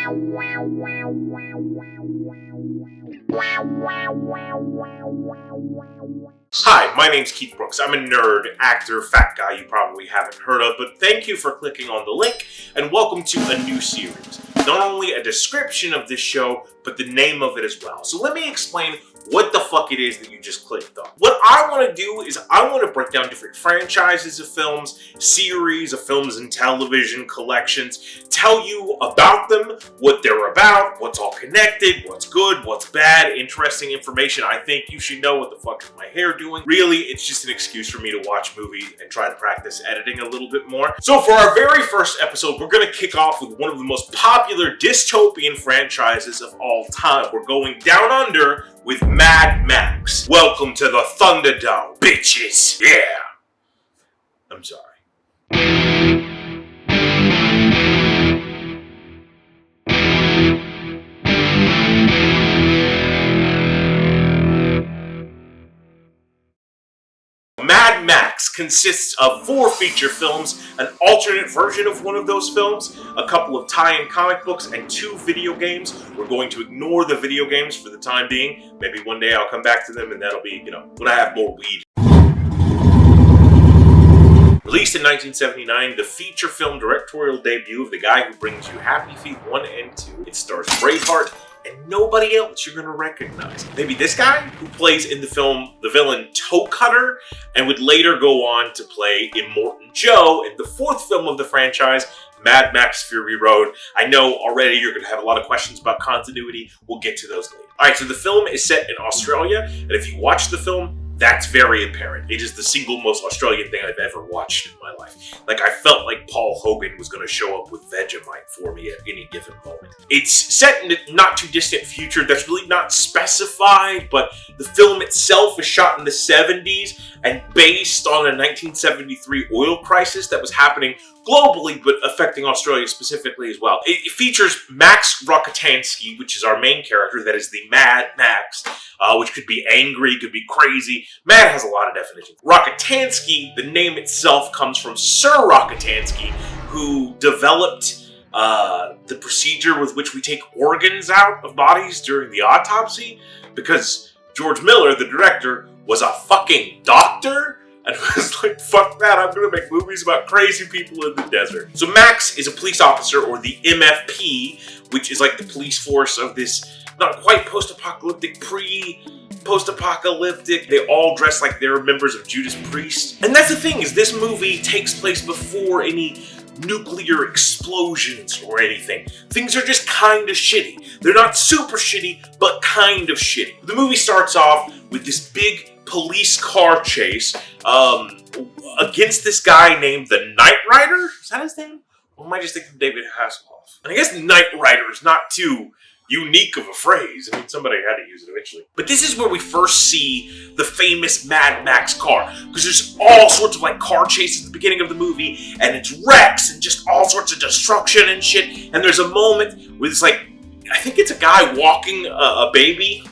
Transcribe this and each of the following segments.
Hi, my name's Keith Brooks. I'm a nerd, actor, fat guy you probably haven't heard of, but thank you for clicking on the link, and welcome to a new series. Not only a description of this show, but the name of it as well. So let me explain what the fuck it is that you just clicked on. What I want to do is I want to break down different franchises of films, series of films and television collections, tell you about them, what they're about, what's all connected, what's good, what's bad, interesting information. I think you should know what the fuck is my hair doing. Really, it's just an excuse for me to watch movies and try to practice editing a little bit more. So for our very first episode, we're going to kick off with one of the most popular dystopian franchises of all time. We're going down under with Mad Max. Welcome to the Thunderdome, bitches. Yeah. I'm sorry. Mad Max consists of 4 feature films, an alternate version of one of those films, a couple of tie-in comic books, and 2 video games. We're going to ignore the video games for the time being. Maybe one day I'll come back to them and that'll be, when I have more weed. Released in 1979, the feature film directorial debut of the guy who brings you Happy Feet 1 and 2. It stars Braveheart and nobody else you're gonna recognize. Maybe this guy, who plays in the film the villain Toe Cutter, and would later go on to play Immortan Joe in the 4th film of the franchise, Mad Max Fury Road. I know already you're gonna have a lot of questions about continuity. We'll get to those later. Alright, so the film is set in Australia, and if you watch the film, that's very apparent. It is the single most Australian thing I've ever watched in my life. Like, I felt like Paul Hogan was going to show up with Vegemite for me at any given moment. It's set in a not too distant future that's really not specified, but the film itself is shot in the 70s and based on a 1973 oil crisis that was happening globally, but affecting Australia specifically as well. It features Max Rockatansky, which is our main character, that is the Mad Max, which could be angry, could be crazy. Mad has a lot of definitions. Rockatansky, the name itself comes from Sir Rockatansky, who developed the procedure with which we take organs out of bodies during the autopsy, because George Miller, the director, was a fucking doctor, and was like, fuck that, I'm gonna make movies about crazy people in the desert. So Max is a police officer, or the MFP, which is like the police force of this not quite post-apocalyptic, post-apocalyptic. They all dress like they're members of Judas Priest. And that's the thing, is this movie takes place before any nuclear explosions or anything. Things are just kind of shitty. They're not super shitty, but kind of shitty. The movie starts off with this big police car chase against this guy named the Knight Rider? Is that his name? Or am I just thinking of David Hasselhoff? And I guess Knight Rider is not too unique of a phrase. I mean, somebody had to use it eventually. But this is where we first see the famous Mad Max car, because there's all sorts of like car chases at the beginning of the movie, and it's wrecks and just all sorts of destruction and shit. And there's a moment where it's like, I think it's a guy walking a baby.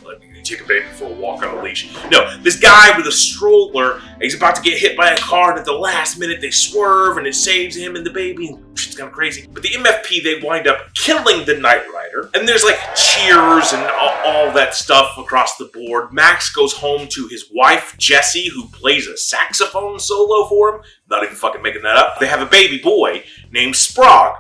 Take a baby for a walk on a leash. No, this guy with a stroller, he's about to get hit by a car, and at the last minute they swerve and it saves him and the baby, and shit's kind of crazy. But the MFP, they wind up killing the Knight Rider, and there's like cheers and all that stuff across the board. Max goes home to his wife, Jessie, who plays a saxophone solo for him. Not even fucking making that up. They have a baby boy named Sprague.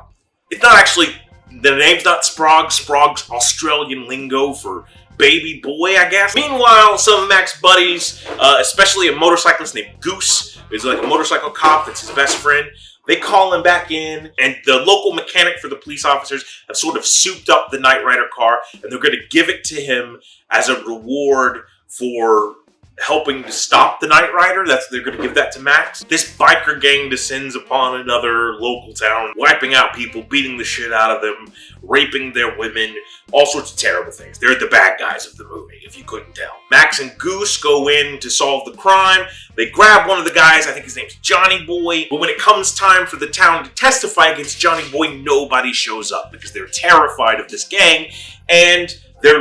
It's not actually, the name's not Sprague. Sprague's Australian lingo for baby boy, I guess. Meanwhile, some of Max's buddies, especially a motorcyclist named Goose, who's like a motorcycle cop that's his best friend, they call him back in, and the local mechanic for the police officers have sort of souped up the Knight Rider car, and they're going to give it to him as a reward for helping to stop the Knight Rider. They're going to give that to Max. This biker gang descends upon another local town, wiping out people, beating the shit out of them, raping their women, all sorts of terrible things. They're the bad guys of the movie, if you couldn't tell. Max and Goose go in to solve the crime. They grab one of the guys, I think his name's Johnny Boy, but when it comes time for the town to testify against Johnny Boy, nobody shows up because they're terrified of this gang, and their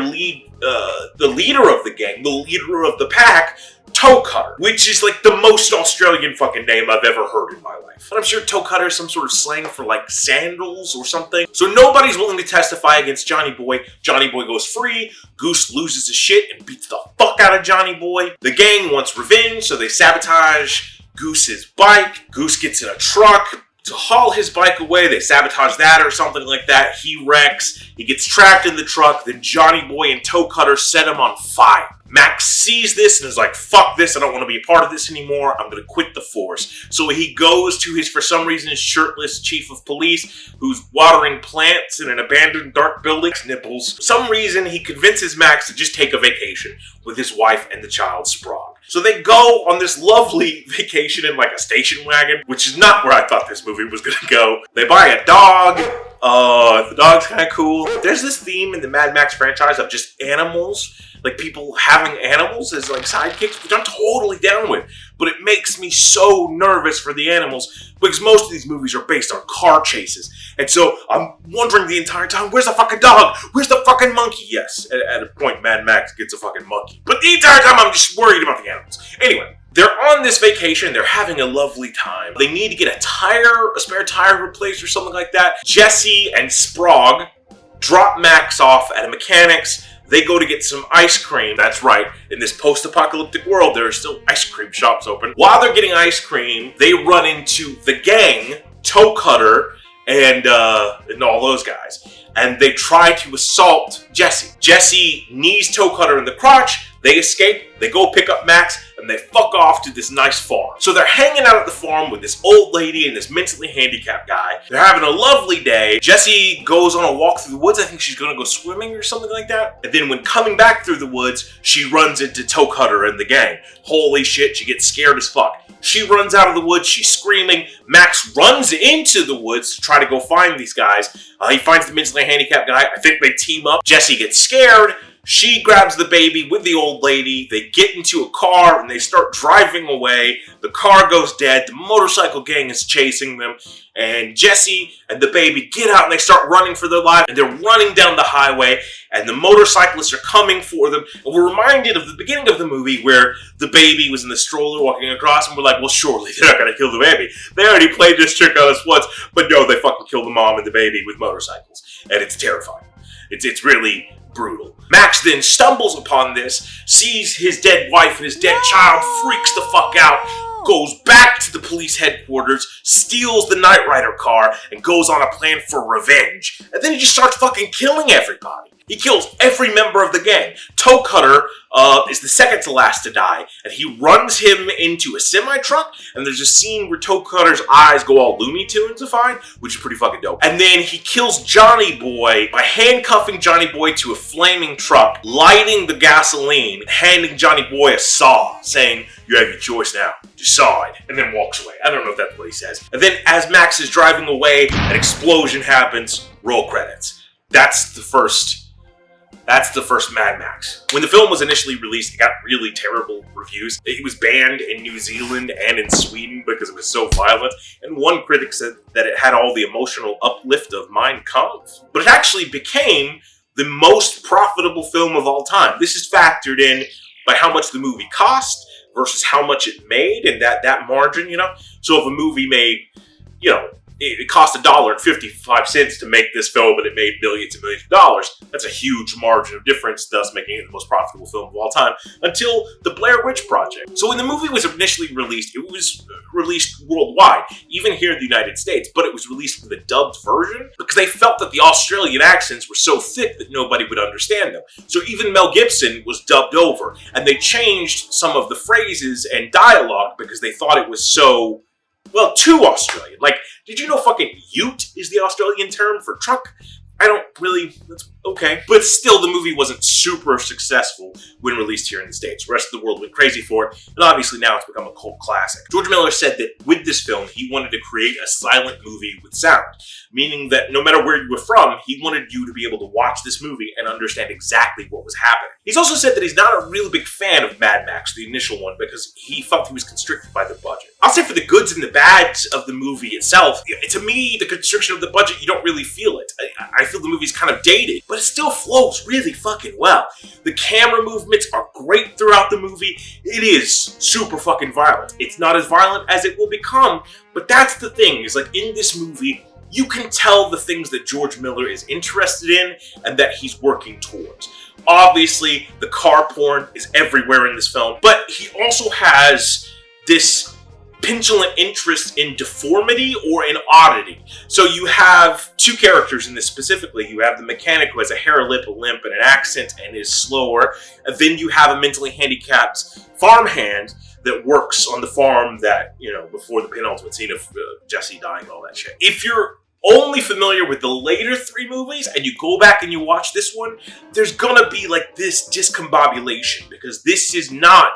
the leader of the gang, the leader of the pack, Toe Cutter, which is like the most Australian fucking name I've ever heard in my life. And I'm sure toe cutter is some sort of slang for like sandals or something. So nobody's willing to testify against Johnny Boy. Johnny Boy goes free. Goose loses his shit and beats the fuck out of Johnny Boy. The gang wants revenge, so they sabotage Goose's bike. Goose gets in a truck to haul his bike away. They sabotage that or something like that. He wrecks. He gets trapped in the truck. Then Johnny Boy and Toe Cutter set him on fire. Max sees this and is like, fuck this, I don't want to be a part of this anymore, I'm going to quit the force. So he goes to his, for some reason, his shirtless chief of police, who's watering plants in an abandoned dark building, nipples. For some reason, he convinces Max to just take a vacation with his wife and the child, Sprague. So they go on this lovely vacation in like a station wagon, which is not where I thought this movie was going to go. They buy a dog. The dog's kind of cool. There's this theme in the Mad Max franchise of just animals. Like people having animals as like sidekicks, which I'm totally down with. But it makes me so nervous for the animals because most of these movies are based on car chases. And so I'm wondering the entire time, where's the fucking dog? Where's the fucking monkey? Yes, at a point Mad Max gets a fucking monkey. But the entire time I'm just worried about the animals. Anyway, they're on this vacation, they're having a lovely time. They need to get a spare tire replaced or something like that. Jesse and Sprague drop Max off at a mechanic's. They go to get some ice cream. That's right, in this post-apocalyptic world, there are still ice cream shops open. While they're getting ice cream, they run into the gang, Toe Cutter, and all those guys. And they try to assault Jesse. Jesse knees Toe Cutter in the crotch. They escape, they go pick up Max, and they fuck off to this nice farm. So they're hanging out at the farm with this old lady and this mentally handicapped guy. They're having a lovely day. Jesse goes on a walk through the woods. I think she's gonna go swimming or something like that. And then when coming back through the woods, she runs into Toe Cutter and the gang. Holy shit, she gets scared as fuck. She runs out of the woods, she's screaming. Max runs into the woods to try to go find these guys. He finds the mentally handicapped guy. I think they team up. Jesse gets scared. She grabs the baby with the old lady. They get into a car and they start driving away. The car goes dead. The motorcycle gang is chasing them. And Jesse and the baby get out and they start running for their lives. And they're running down the highway and the motorcyclists are coming for them. And we're reminded of the beginning of the movie where the baby was in the stroller walking across and we're like, well, surely they're not going to kill the baby. They already played this trick on us once. But no, they fucking kill the mom and the baby with motorcycles. And it's terrifying. It's really brutal. Max then stumbles upon this, sees his dead wife and his dead child, freaks the fuck out, goes back to the police headquarters, steals the Knight Rider car, and goes on a plan for revenge. And then he just starts fucking killing everybody. He kills every member of the gang. Toe Cutter is the second to last to die, and he runs him into a semi-truck, and there's a scene where Toe Cutter's eyes go all Looney Tunes-ified, which is pretty fucking dope. And then he kills Johnny Boy by handcuffing Johnny Boy to a flaming truck, lighting the gasoline, and handing Johnny Boy a saw, saying, you have your choice now, decide, and then walks away. I don't know if that's what he says. And then as Max is driving away, an explosion happens, roll credits. That's the first Mad Max. When the film was initially released, it got really terrible reviews. It was banned in New Zealand and in Sweden because it was so violent, and one critic said that it had all the emotional uplift of Mein Kampf. But it actually became the most profitable film of all time. This is factored in by how much the movie cost versus how much it made, and that margin, you know? So if a movie made, you know, it cost $1.55 to make this film, but it made millions and millions of dollars. That's a huge margin of difference, thus making it the most profitable film of all time, until the Blair Witch Project. So when the movie was initially released, it was released worldwide, even here in the United States, but it was released with a dubbed version because they felt that the Australian accents were so thick that nobody would understand them. So even Mel Gibson was dubbed over, and they changed some of the phrases and dialogue because they thought it was so, well, too Australian. Like, did you know fucking ute is the Australian term for truck? I don't really, that's okay. But still, the movie wasn't super successful when released here in the States. The rest of the world went crazy for it, and obviously now it's become a cult classic. George Miller said that with this film, he wanted to create a silent movie with sound, meaning that no matter where you were from, he wanted you to be able to watch this movie and understand exactly what was happening. He's also said that he's not a really big fan of Mad Max, the initial one, because he felt he was constricted by the budget. I'll say for the goods and the bads of the movie itself, to me, the constriction of the budget, you don't really feel it. I feel the movie's kind of dated, but it still flows really fucking well. The camera movements are great throughout the movie. It is super fucking violent. It's not as violent as it will become, but that's the thing, is like in this movie, you can tell the things that George Miller is interested in and that he's working towards. Obviously, the car porn is everywhere in this film, but he also has this petulant interest in deformity or in oddity. So you have two characters in this specifically. You have the mechanic who has a hair lip, a limp, and an accent and is slower. And then you have a mentally handicapped farmhand that works on the farm that, you know, before the penultimate scene of Jesse dying and all that shit. If you're only familiar with the later three movies and you go back and you watch this one, there's gonna be like this discombobulation because this is not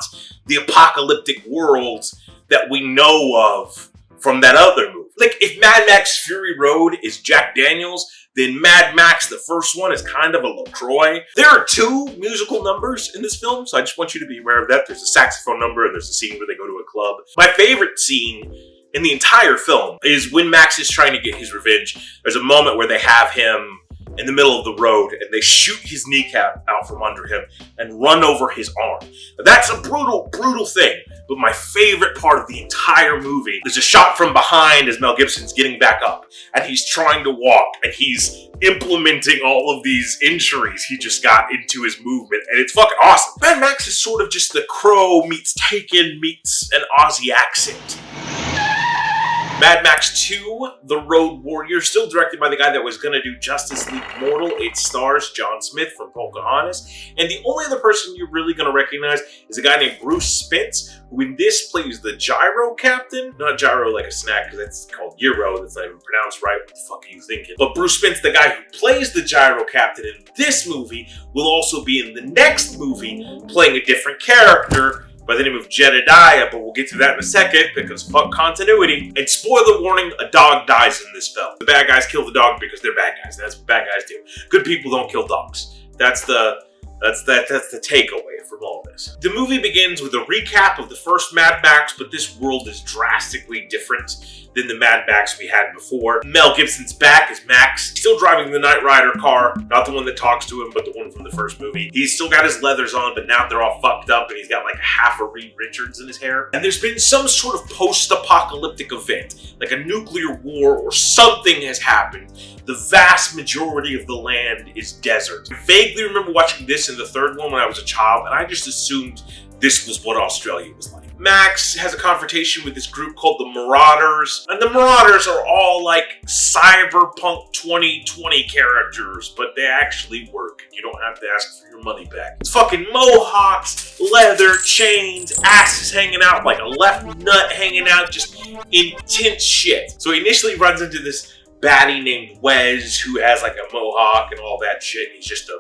the apocalyptic world that we know of from that other movie. Like if Mad Max Fury Road is Jack Daniels, then Mad Max, the first one, is kind of a LaCroix. There are two musical numbers in this film, so I just want you to be aware of that. There's a saxophone number and there's a scene where they go to a club. My favorite scene in the entire film is when Max is trying to get his revenge. There's a moment where they have him in the middle of the road and they shoot his kneecap out from under him and run over his arm. Now, that's a brutal, brutal thing, but my favorite part of the entire movie is a shot from behind as Mel Gibson's getting back up and he's trying to walk and he's implementing all of these injuries he just got into his movement, and it's fucking awesome. Mad Max is sort of just the Crow meets Taken meets an Aussie accent. Mad Max 2, The Road Warrior, still directed by the guy that was going to do Justice League Mortal. It stars John Smith from Pocahontas. And the only other person you're really going to recognize is a guy named Bruce Spence, who in this plays the gyro captain. Not gyro like a snack, because that's called gyro. That's not even pronounced right. What the fuck are you thinking? But Bruce Spence, the guy who plays the gyro captain in this movie, will also be in the next movie playing a different character by the name of Jedediah, but we'll get to that in a second because fuck continuity. And spoiler warning, a dog dies in this film. The bad guys kill the dog because they're bad guys. That's what bad guys do. Good people don't kill dogs. That's the takeaway from all this. The movie begins with a recap of the first Mad Max, but this world is drastically different than the Mad Max we had before. Mel Gibson's back as Max, still driving the Knight Rider car, not the one that talks to him, but the one from the first movie. He's still got his leathers on, but now they're all fucked up and he's got like half a Reed Richards in his hair. And there's been some sort of post-apocalyptic event, like a nuclear war or something has happened. The vast majority of the land is desert. I vaguely remember watching this in the third one when I was a child, and I just assumed this was what Australia was like. Max has a confrontation with this group called the Marauders, and the Marauders are all like cyberpunk 2020 characters, but they actually work. You don't have to ask for your money back. It's fucking mohawks, leather, chains, asses hanging out, like a left nut hanging out, just intense shit. So he initially runs into this baddie named Wes, who has like a mohawk and all that shit. He's just a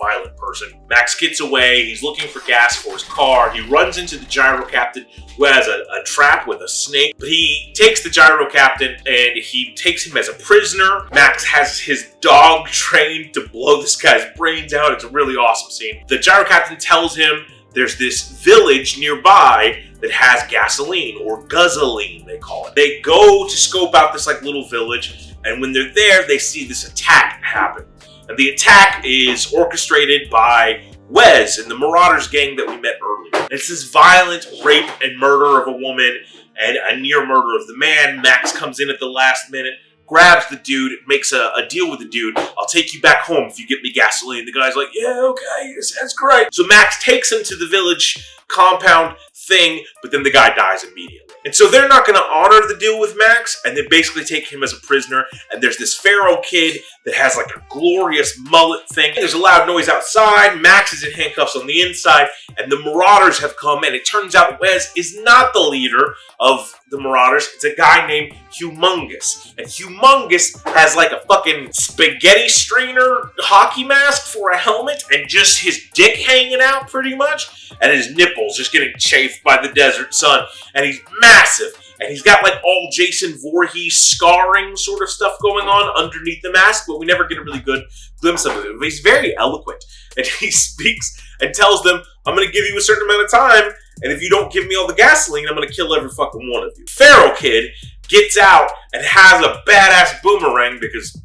violent person. Max gets away. He's looking for gas for his car. He runs into the gyro captain, who has a trap with a snake. But he takes the gyro captain and he takes him as a prisoner. Max has his dog trained to blow this guy's brains out. It's a really awesome scene. The gyro captain tells him there's this village nearby that has gasoline, or guzzling they call it. They go to scope out this like little village, and when they're there, they see this attack happen. And the attack is orchestrated by Wes and the Marauders gang that we met earlier. It's this violent rape and murder of a woman and a near murder of the man. Max comes in at the last minute, grabs the dude, makes a deal with the dude. I'll take you back home if you get me gasoline. The guy's like, yeah, okay, that's great. So Max takes him to the village compound thing, but then the guy dies immediately. And so they're not going to honor the deal with Max, and they basically take him as a prisoner. And there's this Pharaoh kid that has like a glorious mullet thing. There's a loud noise outside. Max is in handcuffs on the inside, and the Marauders have come, and it turns out Wes is not the leader of the Marauders. It's a guy named Humongous. And Humongous has like a fucking spaghetti strainer hockey mask for a helmet, and just his dick hanging out pretty much, and his nipples just getting chafed by the desert sun. And he's massive. And he's got like all Jason Voorhees scarring sort of stuff going on underneath the mask, but we never get a really good glimpse of it. But he's very eloquent. And he speaks and tells them, I'm going to give you a certain amount of time, and if you don't give me all the gasoline, I'm going to kill every fucking one of you. Pharaoh Kid gets out and has a badass boomerang because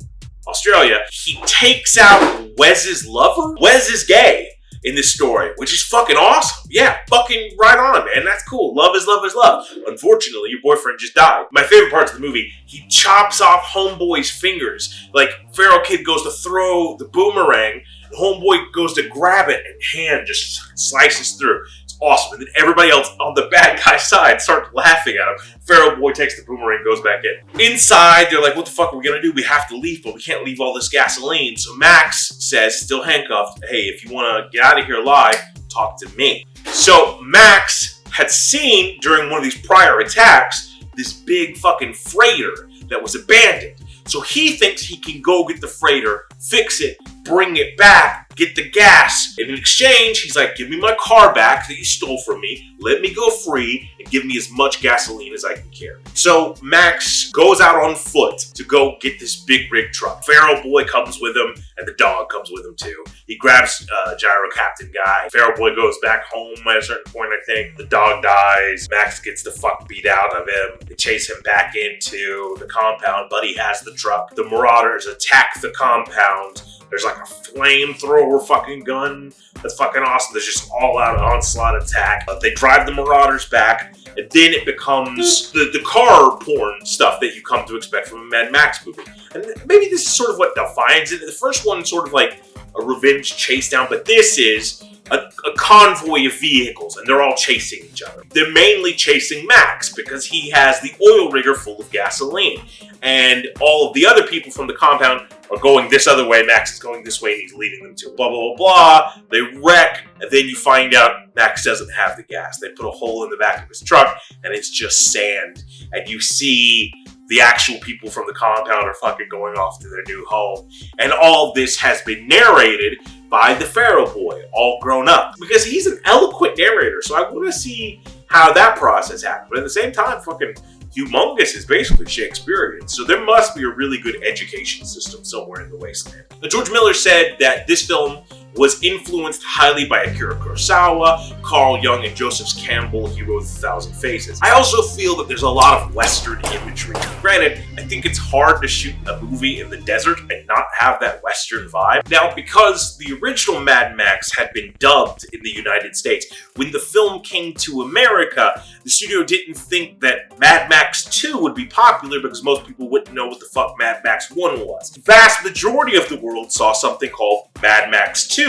Australia, he takes out Wes's lover. Wes is gay in this story, which is fucking awesome. Yeah, fucking right on, man. That's cool. Love is love is love. Unfortunately, your boyfriend just died. My favorite parts of the movie, he chops off Homeboy's fingers. Like, Feral Kid goes to throw the boomerang, and Homeboy goes to grab it, and hand just slices through. It's awesome. And then everybody else on the bad guy's side starts laughing at him. Feral Boy takes the boomerang, goes back in. Inside, they're like, what the fuck are we gonna do? We have to leave, but we can't leave all this gasoline. So Max says, still handcuffed, hey, if you wanna get out of here alive, talk to me. So Max had seen, during one of these prior attacks, this big fucking freighter that was abandoned. So he thinks he can go get the freighter, fix it, bring it back, get the gas. And in exchange, he's like, give me my car back that you stole from me, let me go free, and give me as much gasoline as I can carry. So Max goes out on foot to go get this big rig truck. Feral Boy comes with him, and the dog comes with him too. He grabs Gyro Captain guy. Feral Boy goes back home at a certain point, I think. The dog dies. Max gets the fuck beat out of him. They chase him back into the compound. Buddy has the truck. The Marauders attack the compound. There's like a flamethrower fucking gun. That's fucking awesome. There's just all-out onslaught attack. They drive the Marauders back, and then it becomes the car porn stuff that you come to expect from a Mad Max movie. And maybe this is sort of what defines it. The first one sort of like a revenge chase down, but this is a convoy of vehicles, and they're all chasing each other. They're mainly chasing Max because he has the oil rigger full of gasoline. And all of the other people from the compound are going this other way. Max is going this way, and he's leading them to it. Blah, blah, blah, blah. They wreck, and then you find out Max doesn't have the gas. They put a hole in the back of his truck, and it's just sand. And you see the actual people from the compound are fucking going off to their new home. And all this has been narrated by the Feral Boy, all grown up. Because he's an eloquent narrator, so I want to see how that process happened. But at the same time, fucking Humongous is basically Shakespearean, so there must be a really good education system somewhere in the wasteland. Now, George Miller said that this film was influenced highly by Akira Kurosawa, Carl Jung, and Joseph Campbell. He wrote The Thousand Faces. I also feel that there's a lot of Western imagery. Granted, I think it's hard to shoot a movie in the desert and not have that Western vibe. Now, because the original Mad Max had been dubbed in the United States, when the film came to America, the studio didn't think that Mad Max 2 would be popular because most people wouldn't know what the fuck Mad Max 1 was. The vast majority of the world saw something called Mad Max 2,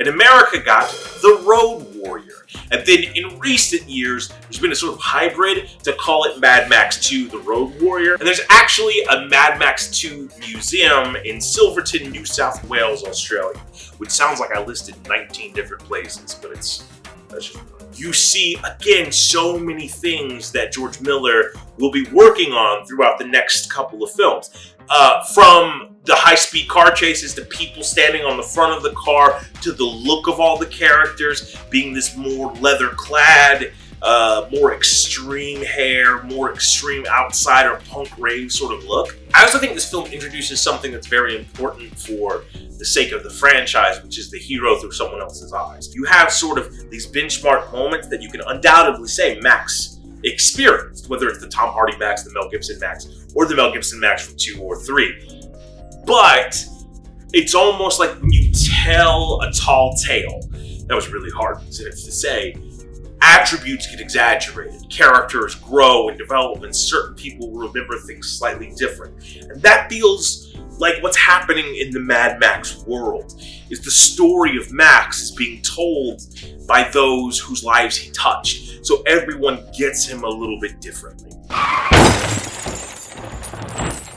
and America got The Road Warrior. And then in recent years, there's been a sort of hybrid to call it Mad Max 2, The Road Warrior. And there's actually a Mad Max 2 museum in Silverton, New South Wales, Australia, which sounds like I listed 19 different places, but that's just... You see, again, so many things that George Miller will be working on throughout the next couple of films. From the high-speed car chases to people standing on the front of the car to the look of all the characters being this more leather-clad, more extreme hair, more extreme outsider punk rave sort of look. I also think this film introduces something that's very important for the sake of the franchise, which is the hero through someone else's eyes. You have sort of these benchmark moments that you can undoubtedly say Max experienced, whether it's the Tom Hardy Max, the Mel Gibson Max, or the Mel Gibson Max from 2 or 3. But it's almost like when you tell a tall tale, that was really hard to say, attributes get exaggerated, characters grow and develop, and certain people will remember things slightly different. And that feels like what's happening in the Mad Max world, is the story of Max is being told by those whose lives he touched. So everyone gets him a little bit differently.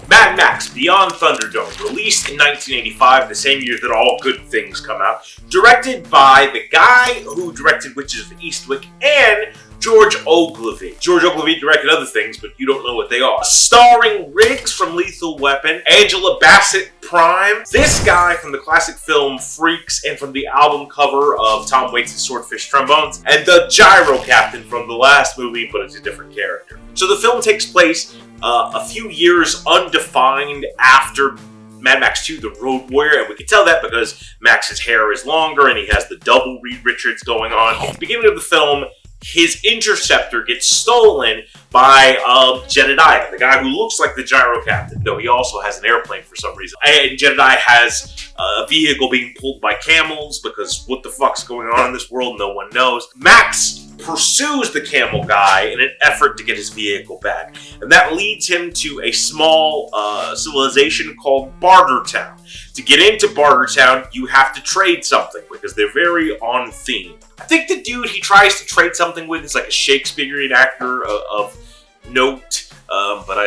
Mad Max Beyond Thunderdome, released in 1985, the same year that all good things come out, directed by the guy who directed Witches of Eastwick and George Ogilvy. George Ogilvy directed other things, but you don't know what they are. Starring Riggs from Lethal Weapon, Angela Bassett Prime, this guy from the classic film Freaks and from the album cover of Tom Waits' Swordfish Trombones, and the Gyro Captain from the last movie, but it's a different character. So the film takes place a few years undefined after Mad Max 2, The Road Warrior, and we can tell that because Max's hair is longer and he has the double Reed Richards going on. At the beginning of the film, his interceptor gets stolen by Jedediah, the guy who looks like the gyro captain, though he also has an airplane for some reason. And Jedediah has a vehicle being pulled by camels, because what the fuck's going on in this world, no one knows. Max pursues the camel guy in an effort to get his vehicle back, and that leads him to a small civilization called Bartertown. To get into Bartertown, you have to trade something, because they're very on theme. I think the dude he tries to trade something with is like a Shakespearean actor of note, but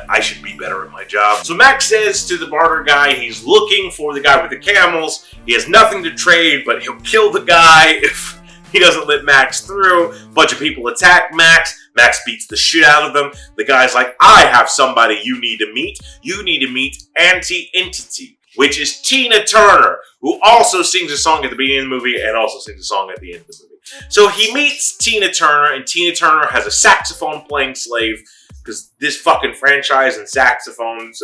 I should be better at my job. So Max says to the barter guy he's looking for the guy with the camels. He has nothing to trade, but he'll kill the guy if he doesn't let Max through. A bunch of people attack Max. Max beats the shit out of them. The guy's like, I have somebody you need to meet. You need to meet Anti-Entity, which is Tina Turner, who also sings a song at the beginning of the movie and also sings a song at the end of the movie. So he meets Tina Turner, and Tina Turner has a saxophone-playing slave, because this fucking franchise and saxophones.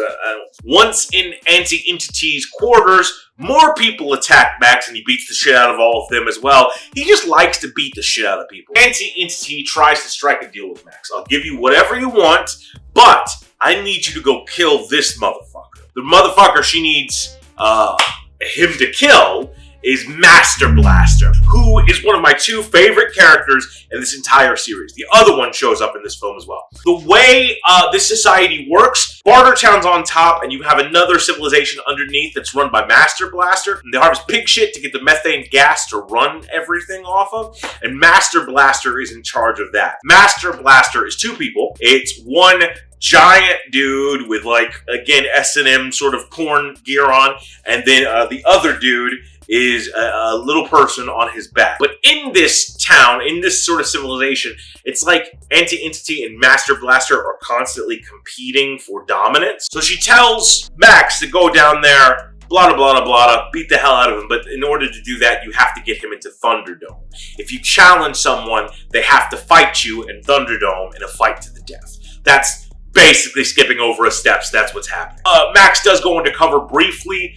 Once in Anti-Entity's quarters, more people attack Max, and he beats the shit out of all of them as well. He just likes to beat the shit out of people. Anti-Entity tries to strike a deal with Max. I'll give you whatever you want, but I need you to go kill this motherfucker. The motherfucker she needs him to kill is Master Blaster, who is one of my two favorite characters in this entire series. The other one shows up in this film as well. The way this society works, Bartertown's on top, and you have another civilization underneath that's run by Master Blaster. And they harvest pig shit to get the methane gas to run everything off of, and Master Blaster is in charge of that. Master Blaster is two people. It's one giant dude with, like, again, S&M sort of porn gear on, and then the other dude is a little person on his back. But in this town, in this sort of civilization, it's like Anti-Entity and Master Blaster are constantly competing for dominance. So she tells Max to go down there, blah, blah, blah, blah, beat the hell out of him. But in order to do that, you have to get him into Thunderdome. If you challenge someone, they have to fight you in Thunderdome in a fight to the death. That's basically skipping over a steps. That's what's happening. Max does go undercover briefly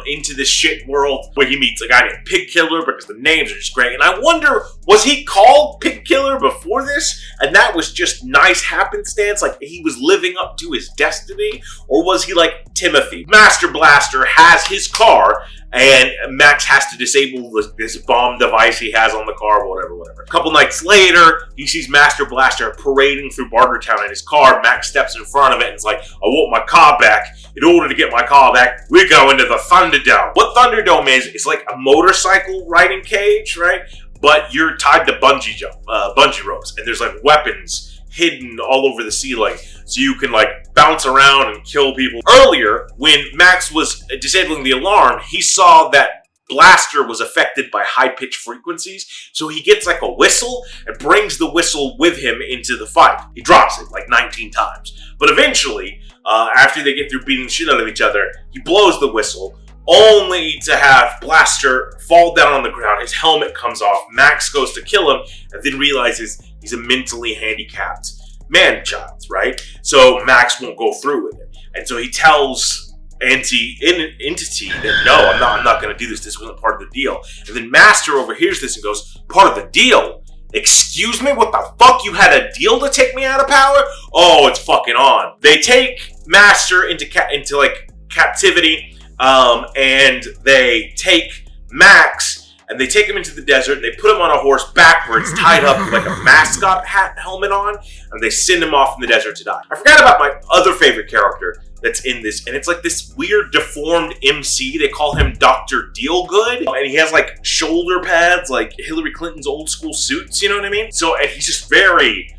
into this shit world where he meets a guy named Pig Killer, because the names are just great. And I wonder, was he called Pig Killer before this? And that was just nice happenstance, like he was living up to his destiny? Or was he like Timothy? Master Blaster has his car, and Max has to disable this bomb device he has on the car, whatever. A couple nights later, he sees Master Blaster parading through Bartertown in his car. Max steps in front of it and is like, I want my car back. In order to get my car back, we go into the Thunderdome. What Thunderdome is, it's like a motorcycle riding cage, right? But you're tied to bungee ropes, and there's like weapons hidden all over the ceiling, so you can like bounce around and kill people. Earlier, when Max was disabling the alarm, he saw that Blaster was affected by high-pitched frequencies, so he gets like a whistle and brings the whistle with him into the fight. He drops it like 19 times. But eventually, after they get through beating the shit out of each other, he blows the whistle, only to have Blaster fall down on the ground. His helmet comes off. Max goes to kill him, and then realizes he's a mentally handicapped man-child, right? So Max won't go through with it. And so he tells Anti-Entity that, no, I'm not going to do this. This wasn't part of the deal. And then Master overhears this and goes, part of the deal? Excuse me? What the fuck? You had a deal to take me out of power? Oh, it's fucking on. They take Master into like captivity, and they take Max and they take him into the desert, and they put him on a horse backwards, tied up with like a mascot helmet on, and they send him off in the desert to die. I forgot about my other favorite character that's in this, and it's like this weird deformed MC. They call him Dr. Dealgood, and he has like shoulder pads like Hillary Clinton's old school suits, you know what I mean? So, and he's just very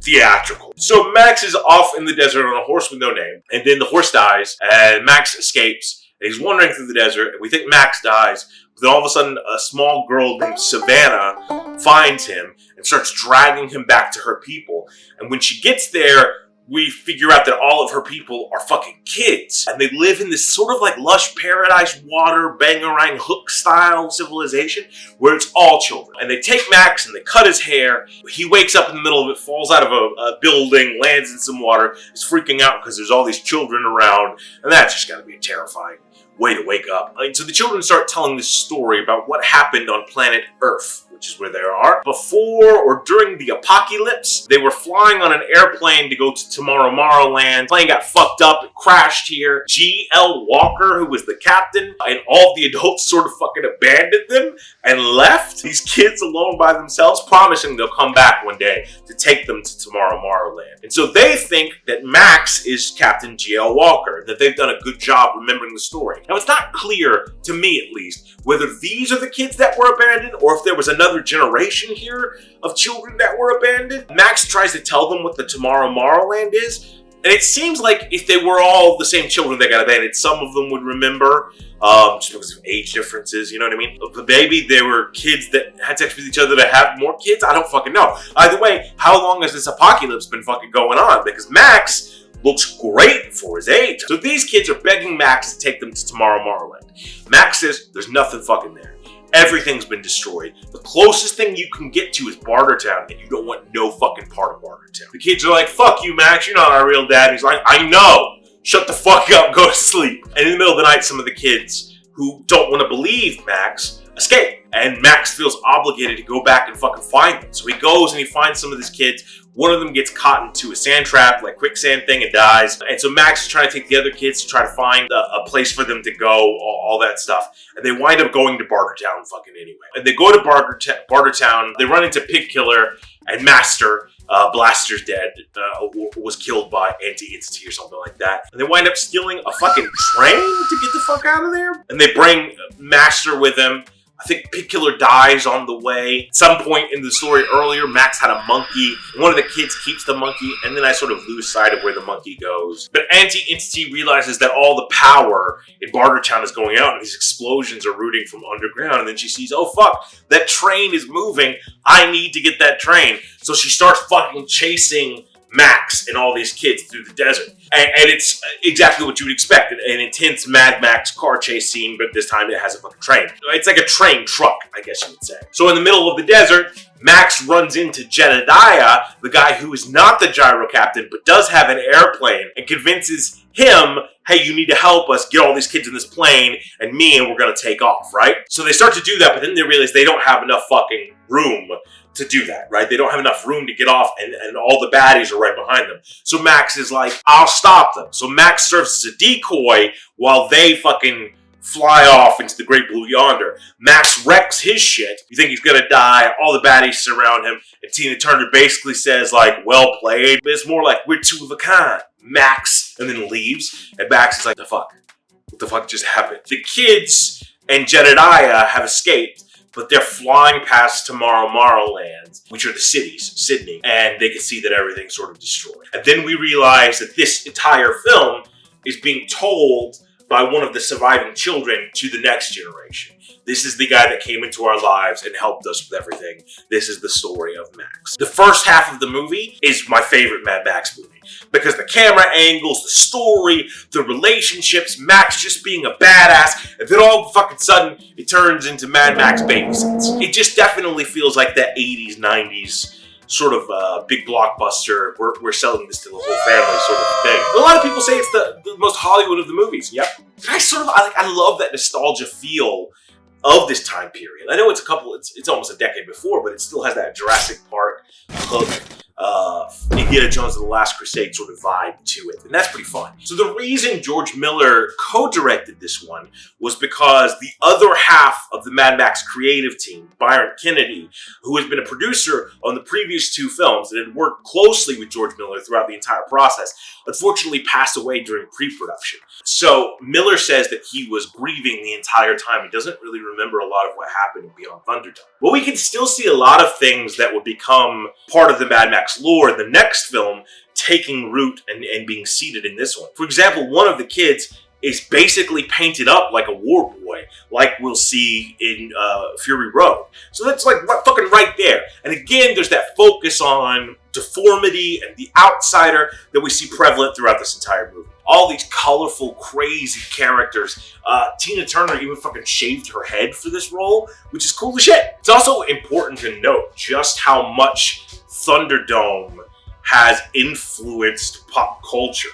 theatrical. So Max is off in the desert on a horse with no name, and then the horse dies, and Max escapes, and he's wandering through the desert, and we think Max dies. Then all of a sudden, a small girl named Savannah finds him and starts dragging him back to her people. And when she gets there, we figure out that all of her people are fucking kids. And they live in this sort of like lush paradise water, Bangarang Hook style civilization where it's all children. And they take Max and they cut his hair. He wakes up in the middle of it, falls out of a building, lands in some water, is freaking out because there's all these children around. And that's just gotta be terrifying way to wake up. And so the children start telling this story about what happened on planet Earth, which is where they are. before or during the apocalypse. They were flying on an airplane to go to Tomorrowland. Plane got fucked up and crashed here. G.L. Walker, who was the captain, and all the adults sort of fucking abandoned them and left these kids alone by themselves, promising they'll come back one day to take them to Tomorrowland. And so they think that Max is Captain G.L. Walker, that they've done a good job remembering the story. Now, it's not clear, to me at least, whether these are the kids that were abandoned or if there was another generation here of children that were abandoned. Max tries to tell them what the Tomorrowland is, and it seems like if they were all the same children that got abandoned, some of them would remember, just because of age differences, you know what I mean? But maybe they were kids that had sex with each other to have more kids. I don't fucking know. Either way, how long has this apocalypse been fucking going on? Because Max looks great for his age. So these kids are begging Max to take them to Tomorrowland. Max says there's nothing fucking there. Everything's been destroyed. The closest thing you can get to is Bartertown, and you don't want no fucking part of Bartertown. The kids are like, fuck you, Max, you're not our real dad. And he's like, I know. Shut the fuck up, go to sleep. And in the middle of the night, some of the kids who don't want to believe Max escape. And Max feels obligated to go back and fucking find them. So he goes and he finds some of these kids. One of them gets caught into a sand trap, like quicksand thing, and dies. And so Max is trying to take the other kids to try to find a place for them to go, all that stuff. And they wind up going to Bartertown fucking anyway. And they go to Bartertown, they run into Pig Killer and Master. Blaster's dead, was killed by anti-entity or something like that. And they wind up stealing a fucking train to get the fuck out of there. And they bring Master with them. I think Pig Killer dies on the way. At some point in the story earlier, Max had a monkey. One of the kids keeps the monkey, and then I sort of lose sight of where the monkey goes. But Anti-Entity realizes that all the power in Bartertown is going out, and these explosions are rooting from underground. And then she sees, oh fuck, that train is moving. I need to get that train. So she starts fucking chasing Max and all these kids through the desert. And it's exactly what you would expect. An intense Mad Max car chase scene, but this time it has a fucking train. It's like a train truck, I guess you would say. So in the middle of the desert, Max runs into Jedediah, the guy who is not the gyro captain, but does have an airplane, and convinces him, hey, you need to help us get all these kids in this plane, and we're gonna take off, right? So they start to do that, but then they realize they don't have enough fucking room to do that, right? They don't have enough room to get off, and all the baddies are right behind them. So Max is like, I'll stop them. So Max serves as a decoy while they fucking fly off into the great blue yonder. Max wrecks his shit. You think he's gonna die. All the baddies surround him. And Tina Turner basically says, like, well played. But it's more like, we're two of a kind, Max. And then leaves. And Max is like, the fuck? What the fuck just happened? The kids and Jedediah have escaped, but they're flying past Tomorrowland, which are the cities, Sydney, and they can see that everything's sort of destroyed. And then we realize that this entire film is being told by one of the surviving children to the next generation. This is the guy that came into our lives and helped us with everything. This is the story of Max. The first half of the movie is my favorite Mad Max movie because the camera angles, the story, the relationships, Max just being a badass, and then all of a fucking sudden it turns into Mad Max Babysits. It just definitely feels like that 80s, 90s sort of big blockbuster, we're selling this to the whole family sort of thing. A lot of people say it's the most Hollywood of the movies. Yep. But I love that nostalgia feel of this time period. I know it's almost a decade before, but it still has that Jurassic Park hook, Indiana Jones and the Last Crusade sort of vibe to it, and that's pretty fun. So the reason George Miller co-directed this one was because the other half of the Mad Max creative team, Byron Kennedy, who has been a producer on the previous two films and had worked closely with George Miller throughout the entire process, unfortunately passed away during pre-production. So Miller says that he was grieving the entire time. He doesn't really remember a lot of what happened in Beyond Thunderdome. But we can still see a lot of things that would become part of the Mad Max lore in the next film taking root and being seeded in this one. For example, one of the kids is basically painted up like a war boy, like we'll see in Fury Road. So that's like fucking right there. And again, there's that focus on deformity and the outsider that we see prevalent throughout this entire movie. All these colorful, crazy characters. Tina Turner even fucking shaved her head for this role, which is cool as shit. It's also important to note just how much Thunderdome has influenced pop culture.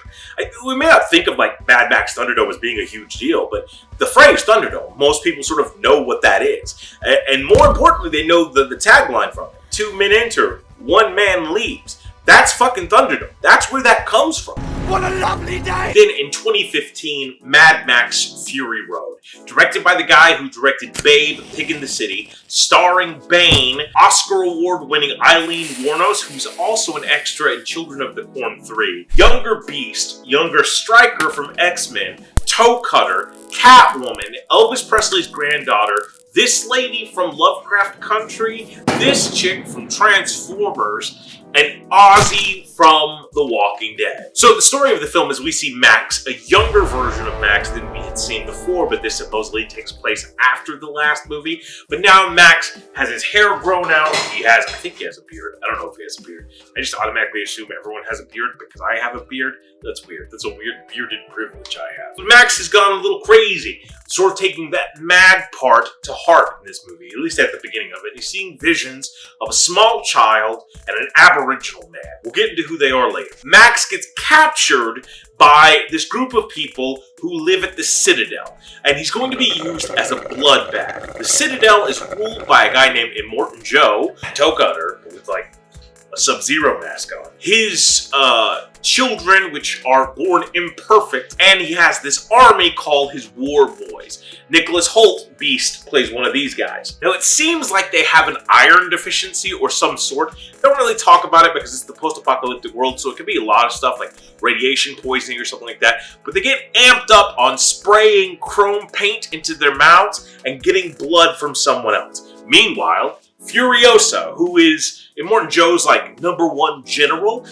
We may not think of like Mad Max Thunderdome as being a huge deal, but the phrase Thunderdome, most people sort of know what that is. And more importantly, they know the tagline from it. 2 men enter, 1 man leaves. That's fucking Thunderdome. That's where that comes from. What a lovely day! Then in 2015, Mad Max Fury Road, directed by the guy who directed Babe, Pig in the City, starring Bane, Oscar Award-winning Eileen Wuornos, who's also an extra in Children of the Corn 3, Younger Beast, Younger Stryker from X-Men, Toe Cutter, Catwoman, Elvis Presley's granddaughter, this lady from Lovecraft Country, this chick from Transformers, and Ozzy from The Walking Dead. So the story of the film is we see Max, a younger version of Max than we had seen before, but this supposedly takes place after the last movie. But now Max has his hair grown out. I think he has a beard. I don't know if he has a beard. I just automatically assume everyone has a beard because I have a beard. That's weird. That's a weird bearded privilege I have. But Max has gone a little crazy, sort of taking that mad part to heart in this movie, at least at the beginning of it. He's seeing visions of a small child and an Aboriginal man. We'll get into who they are later. Max gets captured by this group of people who live at the Citadel, and he's going to be used as a blood bag. The Citadel is ruled by a guy named Immortan Joe, Toe Cutter, with like a Sub-Zero mask on. His children, which are born imperfect, and he has this army called his War Boys. Nicholas Hoult, Beast, plays one of these guys. Now, it seems like they have an iron deficiency or some sort. They don't really talk about it because it's the post-apocalyptic world, so it could be a lot of stuff like radiation poisoning or something like that. But they get amped up on spraying chrome paint into their mouths and getting blood from someone else. Meanwhile, Furiosa, who is Immortan Joe's like #1 general,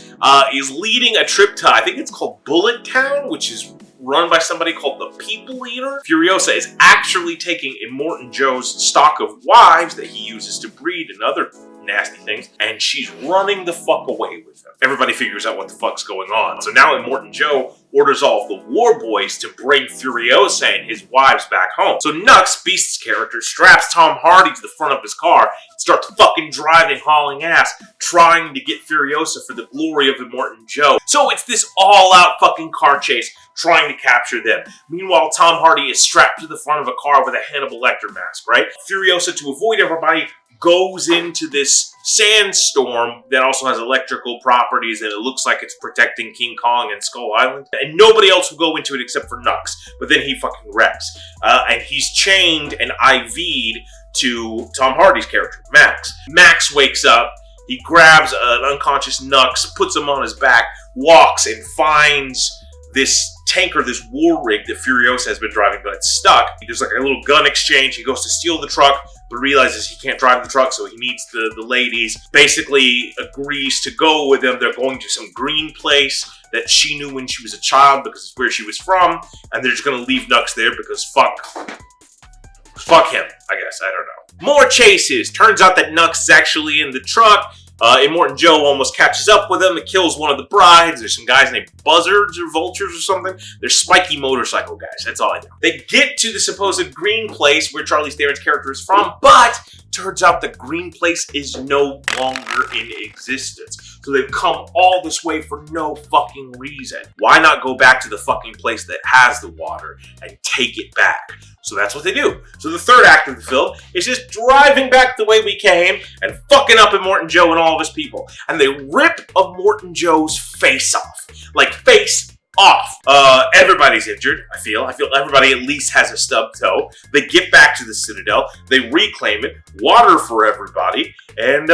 is leading a trip to, I think it's called Bullet Town, which is run by somebody called the People Eater. Furiosa is actually taking Immortan Joe's stock of wives that he uses to breed and other nasty things, and she's running the fuck away with them. Everybody figures out what the fuck's going on. So now Immortan Joe orders all of the War Boys to bring Furiosa and his wives back home. So Nux, Beast's character, straps Tom Hardy to the front of his car and starts fucking driving, hauling ass, trying to get Furiosa for the glory of Immortan Joe. So it's this all-out fucking car chase trying to capture them. Meanwhile, Tom Hardy is strapped to the front of a car with a Hannibal Lecter mask, right? Furiosa, to avoid everybody, goes into this sandstorm that also has electrical properties, and it looks like it's protecting King Kong and Skull Island. And nobody else will go into it except for Nux. But then he fucking wrecks. And he's chained and IV'd to Tom Hardy's character, Max. Max wakes up. He grabs an unconscious Nux, puts him on his back, walks and finds this tanker, this war rig that Furiosa has been driving, but it's stuck. There's like a little gun exchange. He goes to steal the truck, but realizes he can't drive the truck, so he needs the ladies. Basically agrees to go with them. They're going to some green place that she knew when she was a child because it's where she was from, and they're just going to leave Nux there because fuck him, I guess. I don't know. More chases. Turns out that Nux is actually in the truck. Immortan Joe almost catches up with him and kills one of the brides. There's some guys named Buzzards or Vultures or something. They're spiky motorcycle guys. That's all I know. They get to the supposed green place where Charlize Theron's character is from, but turns out the green place is no longer in existence. So they've come all this way for no fucking reason. Why not go back to the fucking place that has the water and take it back? So that's what they do. So the third act of the film is just driving back the way we came and fucking up Immortan Joe and all of his people. And they rip Immortan Joe's face off. Like, face off. Everybody's injured, I feel. I feel everybody at least has a stub toe. They get back to the Citadel. They reclaim it. Water for everybody. And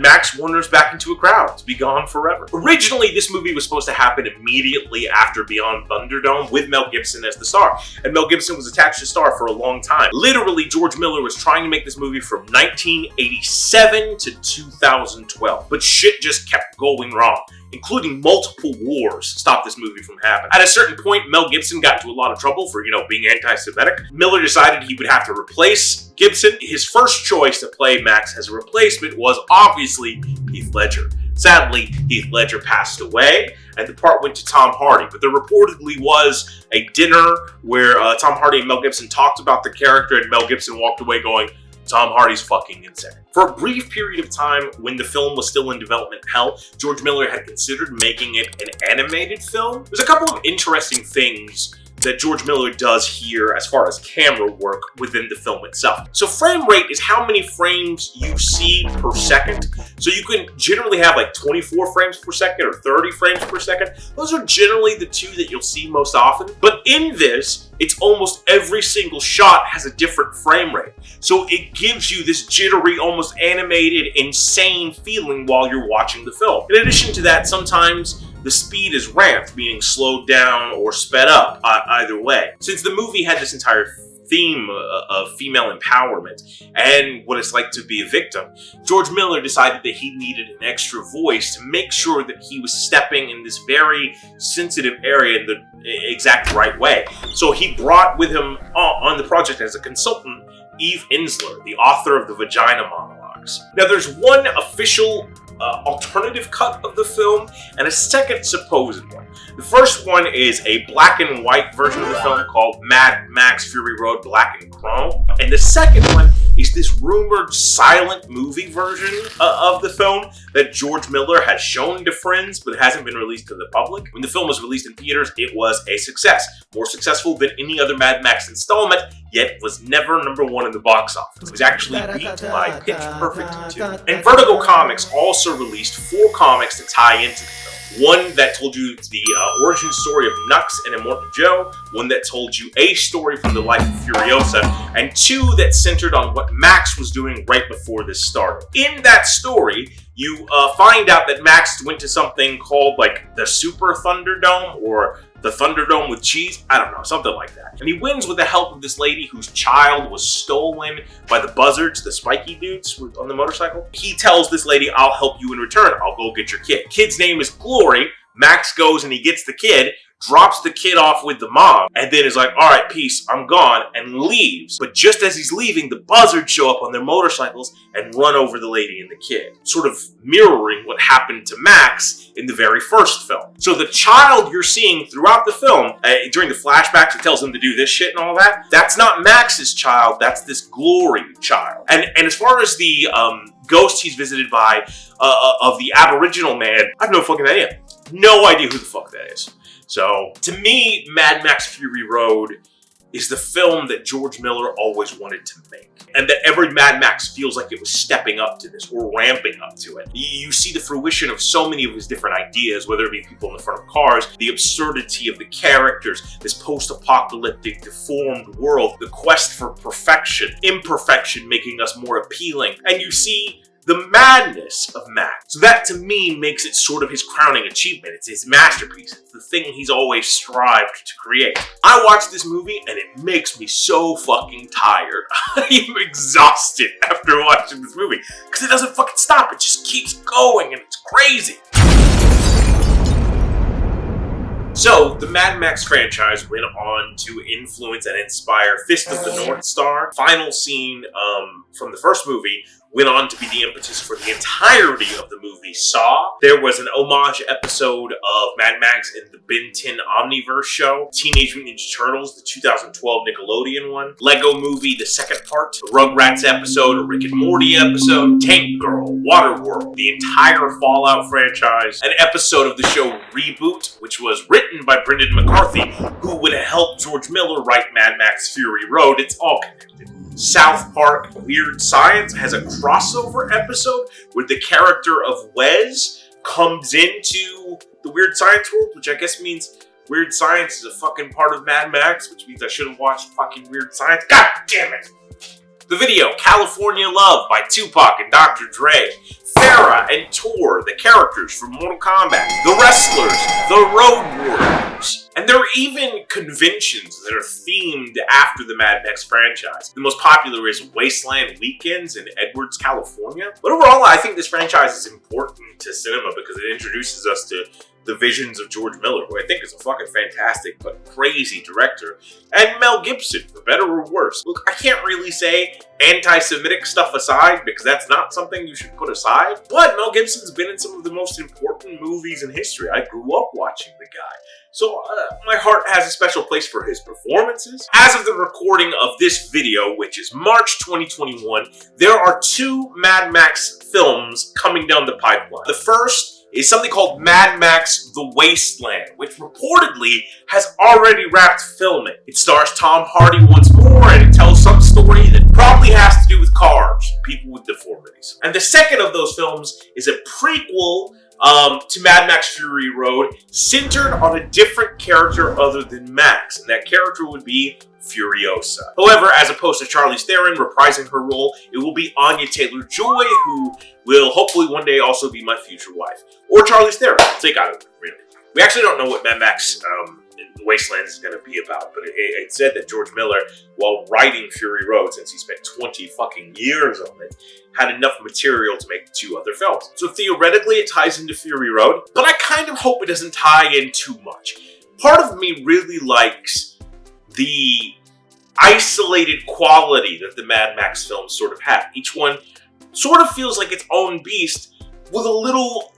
Max wanders back into a crowd to be gone forever. Originally, this movie was supposed to happen immediately after Beyond Thunderdome with Mel Gibson as the star. And Mel Gibson was attached to star for a long time. Literally, George Miller was trying to make this movie from 1987 to 2012. But shit just kept going wrong, including multiple wars stopped this movie from happening. At a certain point, Mel Gibson got into a lot of trouble for, being anti-Semitic. Miller decided he would have to replace Gibson. His first choice to play Max as a replacement was obviously Heath Ledger. Sadly, Heath Ledger passed away, and the part went to Tom Hardy. But there reportedly was a dinner where Tom Hardy and Mel Gibson talked about the character, and Mel Gibson walked away going, Tom Hardy's fucking insane. For a brief period of time, when the film was still in development hell, George Miller had considered making it an animated film. There's a couple of interesting things that George Miller does here as far as camera work within the film itself. So frame rate is how many frames you see per second. So you can generally have like 24 frames per second or 30 frames per second. Those are generally the two that you'll see most often. But in this, it's almost every single shot has a different frame rate. So it gives you this jittery, almost animated, insane feeling while you're watching the film. In addition to that, sometimes the speed is ramped, meaning slowed down or sped up, either way. Since the movie had this entire theme of female empowerment and what it's like to be a victim, George Miller decided that he needed an extra voice to make sure that he was stepping in this very sensitive area in the exact right way. So he brought with him on the project as a consultant Eve Ensler, the author of the Vagina Monologues. Now there's one official alternative cut of the film and a second supposed one. The first one is a black and white version of the film called Mad Max Fury Road Black and Chrome. And the second one is this rumored silent movie version of the film that George Miller has shown to friends but hasn't been released to the public. When the film was released in theaters, it was a success. More successful than any other Mad Max installment, yet was never #1 in the box office. It was actually beat by Pitch Perfect 2. And Vertigo Comics also released 4 comics to tie into the film. One that told you the origin story of Nux and Immortal Joe, one that told you a story from the life of Furiosa, and 2 that centered on what Max was doing right before this started. In that story, you find out that Max went to something called like the Super Thunderdome or the Thunderdome with cheese. I don't know, something like that. And he wins with the help of this lady whose child was stolen by the buzzards, the spiky dudes on the motorcycle. He tells this lady, I'll help you in return. I'll go get your kid. Kid's name is Glory. Max goes and he gets the kid, drops the kid off with the mom, and then is like, all right, peace, I'm gone, and leaves. But just as he's leaving, the buzzards show up on their motorcycles and run over the lady and the kid, sort of mirroring what happened to Max in the very first film. So the child you're seeing throughout the film, during the flashbacks, it tells him to do this shit and all that, that's not Max's child, that's this Glory child. And as far as the ghost he's visited by, of the Aboriginal man, I have no fucking idea. No idea who the fuck that is. So, to me, Mad Max Fury Road is the film that George Miller always wanted to make. And that every Mad Max feels like it was stepping up to this or ramping up to it. You see the fruition of so many of his different ideas, whether it be people in the front of cars, the absurdity of the characters, this post-apocalyptic, deformed world, the quest for perfection, imperfection making us more appealing. And you see the madness of Max. So that, to me, makes it sort of his crowning achievement. It's his masterpiece. It's the thing he's always strived to create. I watched this movie, and it makes me so fucking tired. I'm exhausted after watching this movie, because it doesn't fucking stop. It just keeps going, and it's crazy. So, the Mad Max franchise went on to influence and inspire Fist of the North Star. Final scene from the first movie went on to be the impetus for the entirety of the movie Saw. There was an homage episode of Mad Max in the Ben 10 Omniverse show, Teenage Mutant Ninja Turtles, the 2012 Nickelodeon one, Lego Movie, the second part, the Rugrats episode, a Rick and Morty episode, Tank Girl, Waterworld, the entire Fallout franchise, an episode of the show Reboot, which was written by Brendan McCarthy, who would help George Miller write Mad Max Fury Road. It's all connected. South Park Weird Science has a crossover episode where the character of Wes comes into the Weird Science world, which I guess means Weird Science is a fucking part of Mad Max, which means I should have watched fucking Weird Science. God damn it! The video, California Love by Tupac and Dr. Dre. Farrah and Tor, the characters from Mortal Kombat. The Wrestlers, the Road Warriors. And there are even conventions that are themed after the Mad Max franchise. The most popular is Wasteland Weekends in Edwards, California. But overall, I think this franchise is important to cinema because it introduces us to the visions of George Miller, who I think is a fucking fantastic but crazy director, and Mel Gibson, for better or worse. Look, I can't really say anti-Semitic stuff aside, because that's not something you should put aside, but Mel Gibson's been in some of the most important movies in history. I grew up watching the guy. So my heart has a special place for his performances. As of the recording of this video, which is March 2021, there are 2 Mad Max films coming down the pipeline. The first is something called Mad Max The Wasteland, which reportedly has already wrapped filming. It stars Tom Hardy once more, and it tells some story that probably has to to do with cars, people with deformities. And the second of those films is a prequel to Mad Max Fury Road, centered on a different character other than Max, and that character would be Furiosa. However, as opposed to Charlize Theron reprising her role, it will be Anya Taylor-Joy, who will hopefully one day also be my future wife. Or Charlize Theron. Take out of it, really. We actually don't know what Mad Max Wastelands is going to be about, but it said that George Miller, while writing Fury Road, since he spent 20 fucking years on it, had enough material to make 2 other films. So theoretically it ties into Fury Road, but I kind of hope it doesn't tie in too much. Part of me really likes the isolated quality that the Mad Max films sort of have. Each one sort of feels like its own beast, with a little,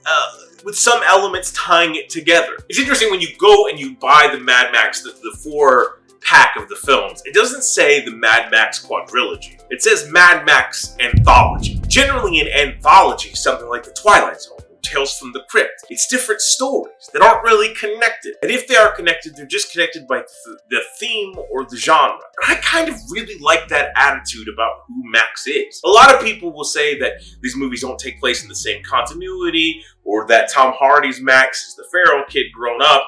with some elements tying it together. It's interesting when you go and you buy the Mad Max, the 4-pack of the films, it doesn't say the Mad Max quadrilogy. It says Mad Max Anthology. Generally an anthology, something like The Twilight Zone, Tales from the Crypt. It's different stories that aren't really connected. And if they are connected, they're just connected by the theme or the genre. And I kind of really like that attitude about who Max is. A lot of people will say that these movies don't take place in the same continuity, or that Tom Hardy's Max is the feral kid grown up.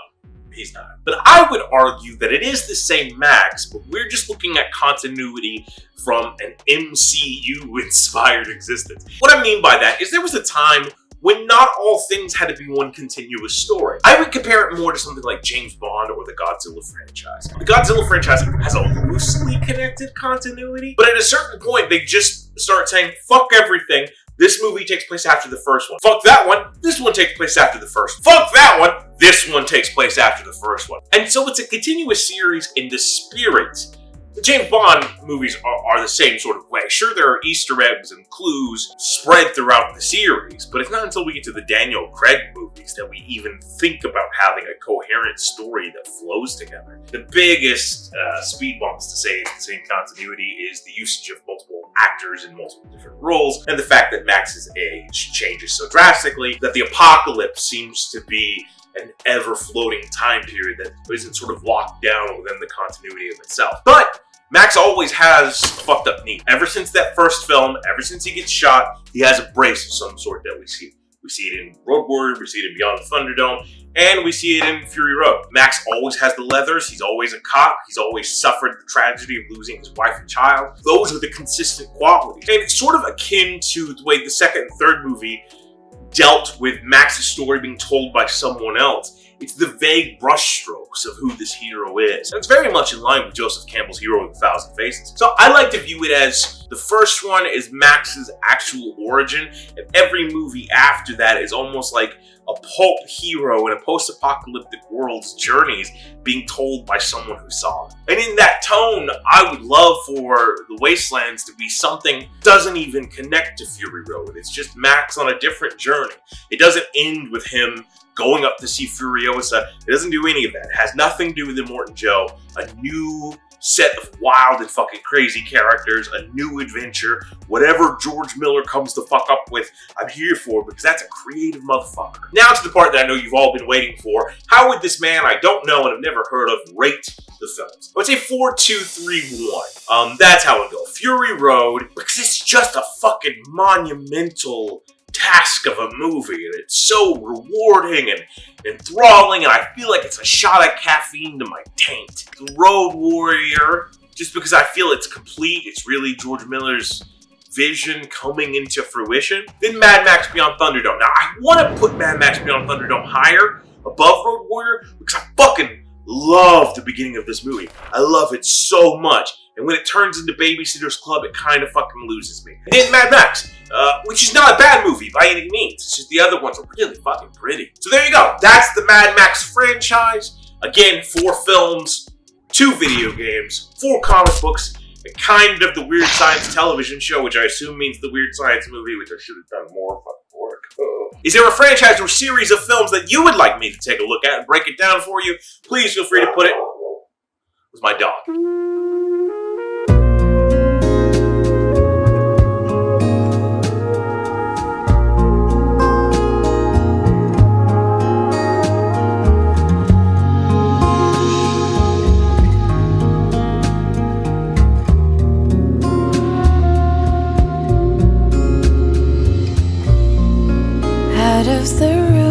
He's not. But I would argue that it is the same Max, but we're just looking at continuity from an MCU-inspired existence. What I mean by that is there was a time when not all things had to be one continuous story. I would compare it more to something like James Bond or the Godzilla franchise. The Godzilla franchise has a loosely connected continuity, but at a certain point, they just start saying, fuck everything. This movie takes place after the first one. Fuck that one. This one takes place after the first. Fuck that one. This one takes place after the first one. And so it's a continuous series in the spirit. The James Bond movies are the same sort of way. Sure, there are Easter eggs and clues spread throughout the series, but it's not until we get to the Daniel Craig movies that we even think about having a coherent story that flows together. The biggest speed bumps to say it's the same continuity is the usage of multiple actors in multiple different roles, and the fact that Max's age changes so drastically that the apocalypse seems to be an ever-floating time period that isn't sort of locked down within the continuity of itself. But Max always has a fucked up knee. Ever since that first film, ever since he gets shot, he has a brace of some sort that we see. We see it in Road Warrior, we see it in Beyond Thunderdome, and we see it in Fury Road. Max always has the leathers, he's always a cop, he's always suffered the tragedy of losing his wife and child. Those are the consistent qualities. And it's sort of akin to the way the second and third movie dealt with Max's story being told by someone else. It's the vague brushstrokes of who this hero is. And it's very much in line with Joseph Campbell's Hero with a Thousand Faces. So I like to view it as the first one is Max's actual origin, and every movie after that is almost like a pulp hero in a post-apocalyptic world's journeys being told by someone who saw it. And in that tone, I would love for The Wastelands to be something that doesn't even connect to Fury Road. It's just Max on a different journey. It doesn't end with him going up to see Furiosa. It doesn't do any of that. It has nothing to do with Immortan Joe. A new set of wild and fucking crazy characters, a new adventure, whatever George Miller comes to fuck up with, I'm here for, because that's a creative motherfucker. Now to the part that I know you've all been waiting for. How would this man I don't know and have never heard of rate the films? I would say 4, 2, 3, 1. That's how it would go. Fury Road, because it's just a fucking monumental task of a movie, and it's so rewarding and enthralling, and I feel like it's a shot of caffeine to my taint. The Road Warrior, just because I feel it's complete, it's really George Miller's vision coming into fruition. Then Mad Max Beyond Thunderdome. Now, I want to put Mad Max Beyond Thunderdome higher, above Road Warrior, because I fucking love the beginning of this movie. I love it so much. And when it turns into Babysitter's Club, it kind of fucking loses me. And then Mad Max, which is not a bad movie by any means. It's just the other ones are really fucking pretty. So there you go. That's the Mad Max franchise. Again, 4 films, 2 video games, 4 comic books, and kind of the Weird Science television show, which I assume means the Weird Science movie, which I should have done more fucking work. Is there a franchise or series of films that you would like me to take a look at and break it down for you? Please feel free to put it. It was my dog. of the